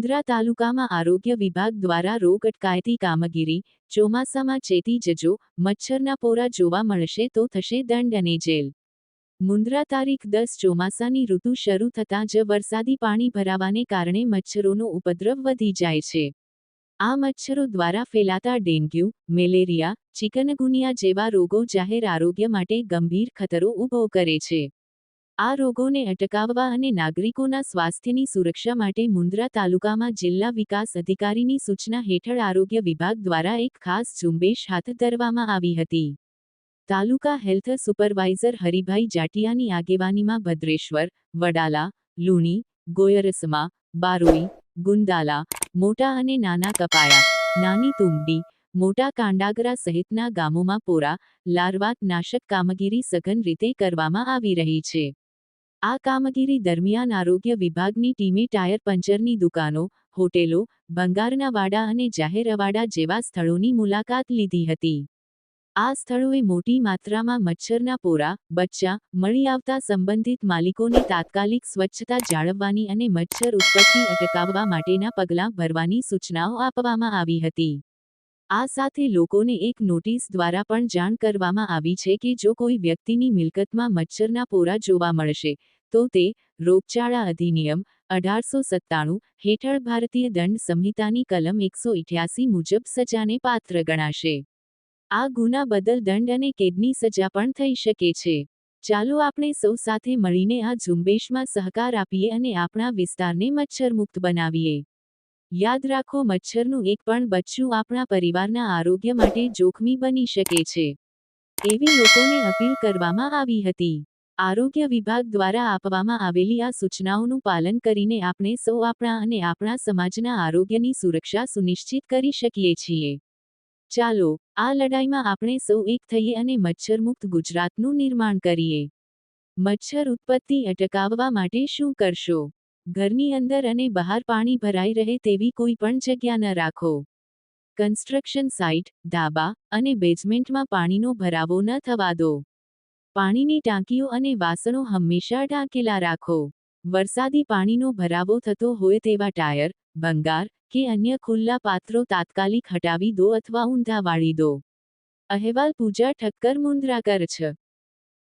મુન્દ્રા તાલુકામાં આરોગ્ય વિભાગ દ્વારા રોગ અટકાયતી કામગીરી। ચોમાસામાં ચેતી જજો, મચ્છરના પોરા જોવા મળશે તો થશે દંડ અને જેલ। મુન્દ્રા તારીખ 10 ચોમાસાની ઋતુ શરૂ થતાં જ વરસાદી પાણી ભરાવાને કારણે મચ્છરોનો ઉપદ્રવ વધી જાય છે। આ મચ્છરો દ્વારા ફેલાતા ડેન્ગ્યુ, મેલેરિયા, ચિકનગુનિયા જેવા રોગો જાહેર આરોગ્ય માટે ગંભીર ખતરો ઊભો કરે છે। આ રોગોને અટકાવવા અને નાગરિકોના સ્વાસ્થ્યની સુરક્ષા માટે મુન્દ્રા તાલુકામાં જિલ્લા વિકાસ અધિકારીની સૂચના હેઠળ આરોગ્ય વિભાગ દ્વારા એક ખાસ ઝુંબેશ હાથ ધરવામાં આવી હતી। તાલુકા હેલ્થ સુપરવાઇઝર હરિભાઈ જાટિયાની આગેવાનીમાં ભદ્રેશ્વર, વડાલા, લુણી, ગોયરસમા, બારોઈ, ગુંદાલા, મોટા અને નાના કપાયા, નાની તુમડી, મોટા કાંડાગરા સહિતના ગામોમાં પોરા, લાર્વાત નાશક કામગીરી સઘન રીતે કરવામાં આવી રહી છે। આ કામગીરી દરમિયાન આરોગ્ય વિભાગની ટીમે ટાયર પંચરની દુકાનો, હોટેલો, ભંગારના વાડા અને જાહેર અવાડા જેવા સ્થળોની મુલાકાત લીધી હતી। આ સ્થળોએ મોટી માત્રામાં મચ્છરના પોરા, બચ્ચા મળી આવતા સંબંધિત માલિકોને તાત્કાલિક સ્વચ્છતા જાળવવાની અને મચ્છર ઉત્પત્તિ અટકાવવા માટેના પગલાં ભરવાની સૂચનાઓ આપવામાં આવી હતી। આ સાથે લોકોને એક નોટિસ દ્વારા પણ જાણ કરવામાં આવી છે કે જો કોઈ વ્યક્તિની મિલકતમાં મચ્છરના પોરા જોવા મળશે તો તે રોગચાળા અધિનિયમ 1897 હેઠળ ભારતીય દંડ સંહિતાની કલમ 188 મુજબ સજાને પાત્ર ગણાશે। આ ગુના બદલ દંડ અને કેદની સજા પણ થઈ શકે છે। ચાલો આપણે સૌ સાથે મળીને આ ઝુંબેશમાં સહકાર આપીએ અને આપણા વિસ્તારને મચ્છરમુક્ત બનાવીએ। યાદ રાખો, મચ્છરનું એક પણ બચ્ચું આપણા પરિવારના આરોગ્ય માટે જોખમી બની શકે છે, એવી લોકોને અપીલ કરવામાં આવી હતી। આરોગ્ય વિભાગ દ્વારા આપવામાં આવેલી આ સૂચનાઓનું પાલન કરીને આપણે સૌ આપણા અને આપણા સમાજના આરોગ્યની સુરક્ષા સુનિશ્ચિત કરી શકીએ છીએ। ચાલો, આ લડાઈમાં આપણે સૌ એક થઈએ અને મચ્છરમુક્ત ગુજરાતનું નિર્માણ કરીએ। મચ્છર ઉત્પત્તિ અટકાવવા માટે શું કરશો? ઘરની અંદર અને બહાર પાણી ભરાઈ રહે તેવી કોઈ પણ જગ્યા ન રાખો। કન્સ્ટ્રક્શન સાઇટ, ધાબા અને બેઝમેન્ટમાં પાણીનો ભરાવો ન થવા દો। પાણીની ટાંકીઓ અને વાસણો હંમેશા ઢાંકેલા રાખો। વરસાદી પાણીનો ભરાવો થતો હોય તેવા ટાયર, ભંગાર કે અન્ય ખુલ્લા પાત્રો તાત્કાલિક હટાવી દો અથવા ઊંધા વાળી દો। અહેવાલ પૂજા ઠક્કર, મુન્દ્રા, કચ્છ।